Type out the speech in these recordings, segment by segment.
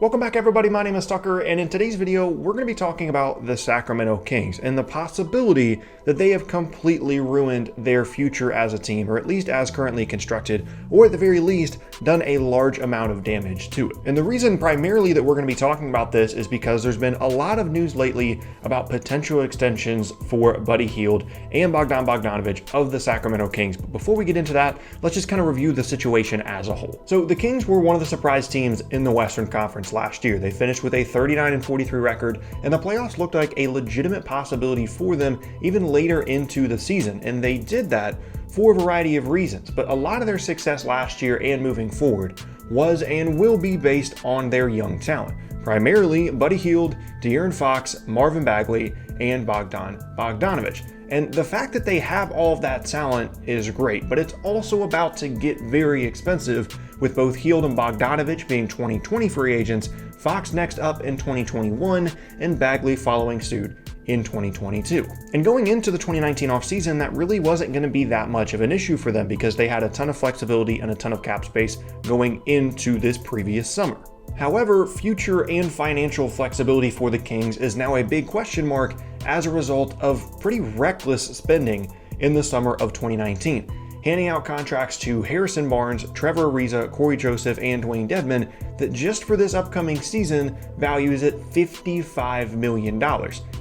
Welcome back everybody, my name is Tucker, and in today's video we're going to be talking about the Sacramento Kings and the possibility that they have completely ruined their future as a team, or at least as currently constructed, or at the very least done a large amount of damage to it. And the reason primarily that we're going to be talking about this is because there's been a lot of news lately about potential extensions for Buddy Hield and Bogdanovic of the Sacramento Kings. But before we get into that, let's just kind of review the situation as a whole. So the Kings were one of the surprise teams in the Western Conference last year. They finished with a 39-43 record, and the playoffs looked like a legitimate possibility for them even later into the season, and they did that for a variety of reasons. But a lot of their success last year and moving forward was and will be based on their young talent, primarily Buddy Hield, De'Aaron Fox, Marvin Bagley, and Bogdanovic. And the fact that they have all of that talent is great, but it's also about to get very expensive, with both Hield and Bogdanovic being 2020 free agents, Fox next up in 2021, and Bagley following suit in 2022. And going into the 2019 offseason, that really wasn't going to be that much of an issue for them because they had a ton of flexibility and a ton of cap space going into this previous summer. However, future and financial flexibility for the Kings is now a big question mark as a result of pretty reckless spending in the summer of 2019, handing out contracts to Harrison Barnes, Trevor Ariza, Corey Joseph, and Dwayne Dedmon that just for this upcoming season values at $55 million.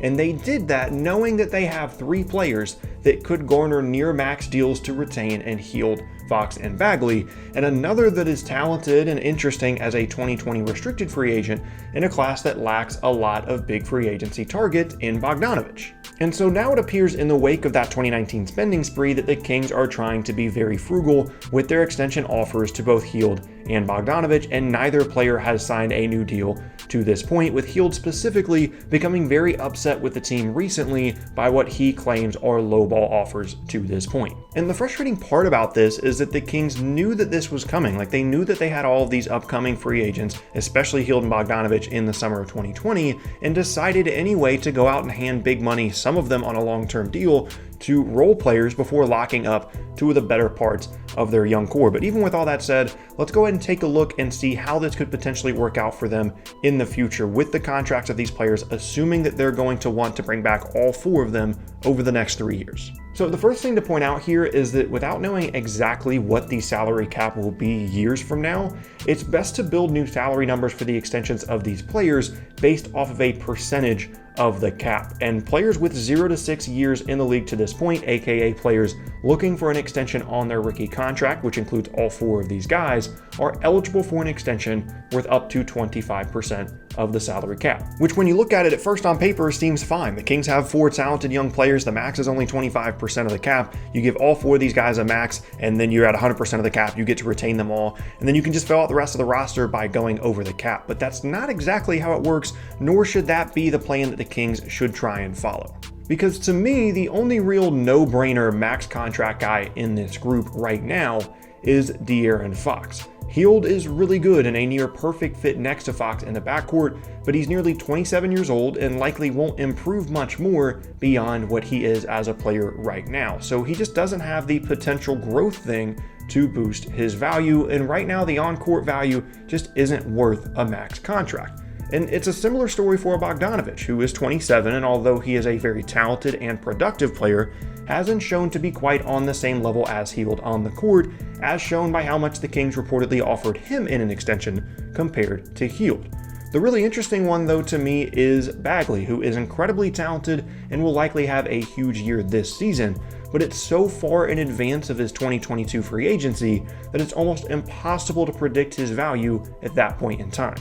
And they did that knowing that they have three players that could garner near max deals to retain and Hield, Fox, and Bagley, and another that is talented and interesting as a 2020 restricted free agent in a class that lacks a lot of big free agency targets in Bogdanovic. And so now it appears in the wake of that 2019 spending spree that the Kings are trying to be very frugal with their extension offers to both Hield and Bogdanovic, and neither player has signed a new deal to this point, with Hield specifically becoming very upset with the team recently by what he claims are lowball offers to this point. And the frustrating part about this is that the Kings knew that this was coming. Like, they knew that they had all of these upcoming free agents, especially Hield and Bogdanovic, in the summer of 2020, and decided anyway to go out and hand big money, some of them on a long-term deal, to role players before locking up two of the better parts of their young core. But even with all that said, let's go ahead and take a look and see how this could potentially work out for them in the future with the contracts of these players, assuming that they're going to want to bring back all four of them over the next 3 years. So the first thing to point out here is that without knowing exactly what the salary cap will be years from now, it's best to build new salary numbers for the extensions of these players based off of a percentage of the cap. And players with 0 to 6 years in the league to this point, aka players looking for an extension on their rookie contract, which includes all four of these guys, are eligible for an extension worth up to 25% of the salary cap, which when you look at it at first on paper seems fine. The Kings have four talented young players. The max is only 25% of the cap. You give all four of these guys a max, and then you're at 100% of the cap. You get to retain them all, and then you can just fill out the rest of the roster by going over the cap. But that's not exactly how it works, nor should that be the plan that the Kings should try and follow. Because to me, the only real no-brainer max contract guy in this group right now is De'Aaron Fox. Hield is really good and a near perfect fit next to Fox in the backcourt, but he's nearly 27 years old and likely won't improve much more beyond what he is as a player right now. So he just doesn't have the potential growth thing to boost his value, and right now the on-court value just isn't worth a max contract. And it's a similar story for Bogdanovic, who is 27, and although he is a very talented and productive player, hasn't shown to be quite on the same level as Hield on the court, as shown by how much the Kings reportedly offered him in an extension compared to Hield. The really interesting one, though, to me is Bagley, who is incredibly talented and will likely have a huge year this season, but it's so far in advance of his 2022 free agency that it's almost impossible to predict his value at that point in time.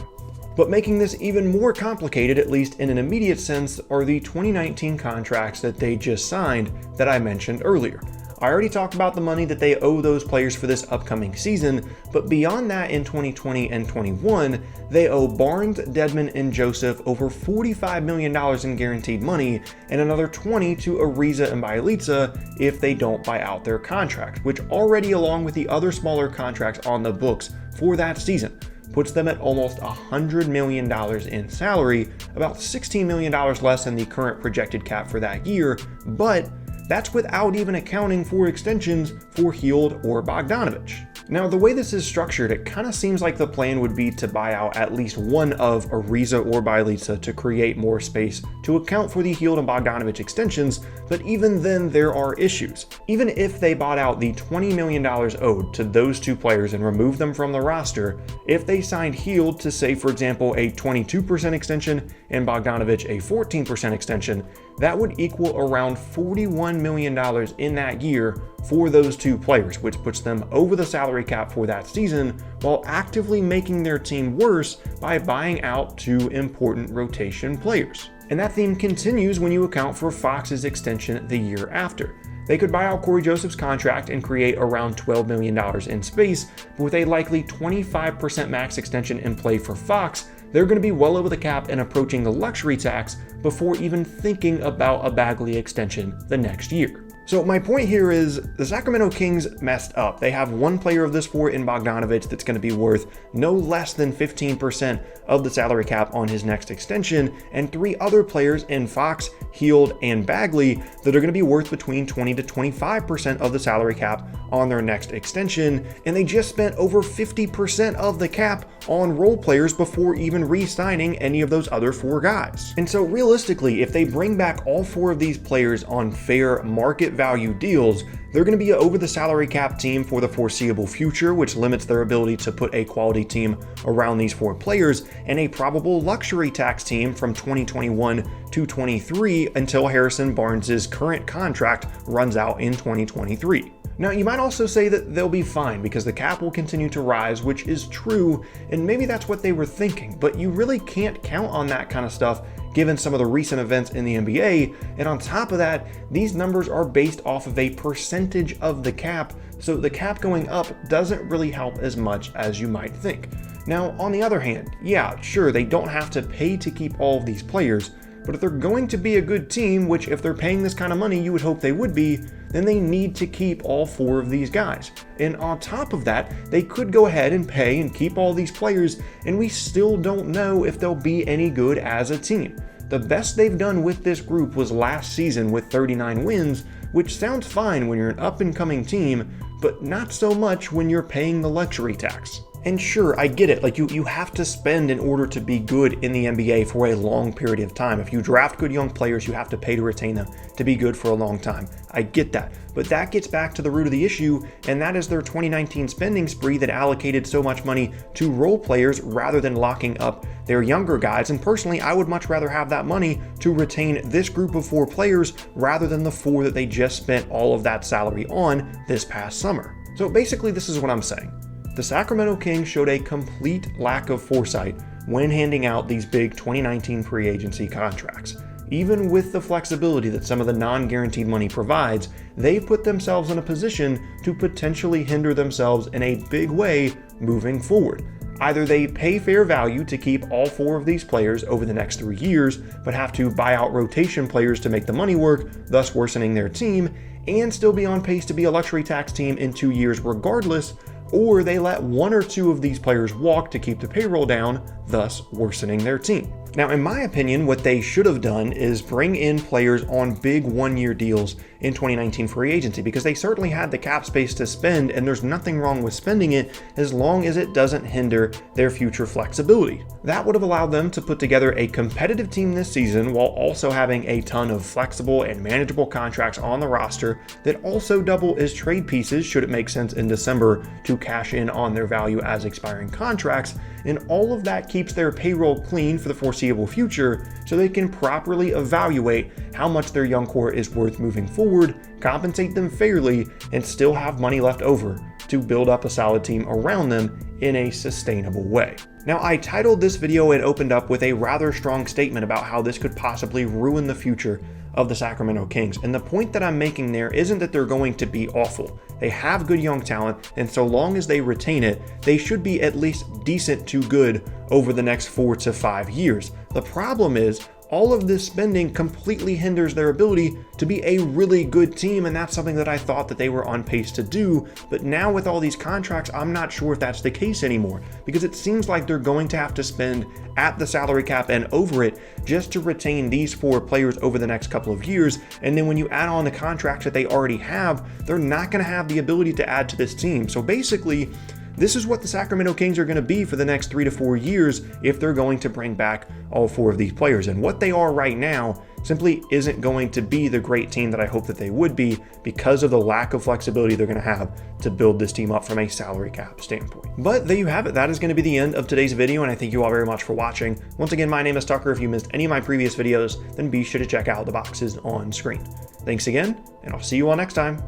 But making this even more complicated, at least in an immediate sense, are the 2019 contracts that they just signed that I mentioned earlier. I already talked about the money that they owe those players for this upcoming season, but beyond that, in 2020 and 21, they owe Barnes, Dedmon, and Joseph over $45 million in guaranteed money, and another $20 to Ariza and Bjelica if they don't buy out their contract, which already, along with the other smaller contracts on the books for that season, puts them at almost $100 million in salary, about $16 million less than the current projected cap for that year, but that's without even accounting for extensions for Hield or Bogdanovic. Now, the way this is structured, it kind of seems like the plan would be to buy out at least one of Ariza or Bagley to create more space to account for the Hield and Bogdanovic extensions, but even then there are issues. Even if they bought out the $20 million owed to those two players and removed them from the roster, if they signed Hield to, say, for example, a 22% extension and Bogdanovic a 14% extension, that would equal around $41 million in that year for those two players, which puts them over the salary cap for that season while actively making their team worse by buying out two important rotation players. And that theme continues when you account for Fox's extension the year after. They could buy out Corey Joseph's contract and create around $12 million in space, but with a likely 25% max extension in play for Fox, they're going to be well over the cap and approaching the luxury tax before even thinking about a Bagley extension the next year. So my point here is the Sacramento Kings messed up. They have one player of this sport in Bogdanovic that's going to be worth no less than 15% of the salary cap on his next extension, and three other players in Fox, Hield, and Bagley that are going to be worth between 20 to 25% of the salary cap on their next extension, and they just spent over 50% of the cap on role players before even re-signing any of those other four guys. And so realistically, if they bring back all four of these players on fair market value deals, they're going to be over the salary cap team for the foreseeable future, which limits their ability to put a quality team around these four players, and a probable luxury tax team from 2021 to 23 until Harrison Barnes' current contract runs out in 2023. Now, you might also say that they'll be fine because the cap will continue to rise, which is true, and maybe that's what they were thinking, but you really can't count on that kind of stuff given some of the recent events in the NBA, and on top of that, these numbers are based off of a percentage of the cap, so the cap going up doesn't really help as much as you might think. Now, on the other hand, yeah, sure, they don't have to pay to keep all of these players, but if they're going to be a good team, which if they're paying this kind of money, you would hope they would be, then they need to keep all four of these guys. And on top of that, they could go ahead and pay and keep all these players, and we still don't know if they'll be any good as a team. The best they've done with this group was last season with 39 wins, which sounds fine when you're an up-and-coming team, but not so much when you're paying the luxury tax. And sure, I get it, like you have to spend in order to be good in the NBA for a long period of time. If you draft good young players, you have to pay to retain them to be good for a long time. I get that, but that gets back to the root of the issue, and that is their 2019 spending spree that allocated so much money to role players rather than locking up their younger guys. And personally, I would much rather have that money to retain this group of four players rather than the four that they just spent all of that salary on this past summer. So basically, this is what I'm saying. The Sacramento Kings showed a complete lack of foresight when handing out these big 2019 free agency contracts. Even with the flexibility that some of the non-guaranteed money provides, they've put themselves in a position to potentially hinder themselves in a big way moving forward. Either they pay fair value to keep all four of these players over the next 3 years, but have to buy out rotation players to make the money work, thus worsening their team, and still be on pace to be a luxury tax team in 2 years regardless, or they let one or two of these players walk to keep the payroll down, thus worsening their team. Now, in my opinion, what they should have done is bring in players on big one-year deals in 2019 free agency, because they certainly had the cap space to spend, and there's nothing wrong with spending it as long as it doesn't hinder their future flexibility. That would have allowed them to put together a competitive team this season while also having a ton of flexible and manageable contracts on the roster that also double as trade pieces should it make sense in December to cash in on their value as expiring contracts, and all of that keeps their payroll clean for the foreseeable future so they can properly evaluate how much their young core is worth moving forward, compensate them fairly, and still have money left over to build up a solid team around them in a sustainable way. Now, I titled this video and opened up with a rather strong statement about how this could possibly ruin the future of the Sacramento Kings, and the point that I'm making there isn't that they're going to be awful. They have good young talent, and so long as they retain it, they should be at least decent to good over the next 4 to 5 years. The problem is, all of this spending completely hinders their ability to be a really good team, and that's something that I thought that they were on pace to do. But now with all these contracts, I'm not sure if that's the case anymore, because it seems like they're going to have to spend at the salary cap and over it just to retain these 4 players over the next couple of years. And then when you add on the contracts that they already have, they're not going to have the ability to add to this team. So basically, this is what the Sacramento Kings are going to be for the next 3 to 4 years if they're going to bring back all 4 of these players. And what they are right now simply isn't going to be the great team that I hope that they would be, because of the lack of flexibility they're going to have to build this team up from a salary cap standpoint. But there you have it. That is going to be the end of today's video, and I thank you all very much for watching. Once again, my name is Tucker. If you missed any of my previous videos, then be sure to check out the boxes on screen. Thanks again, and I'll see you all next time.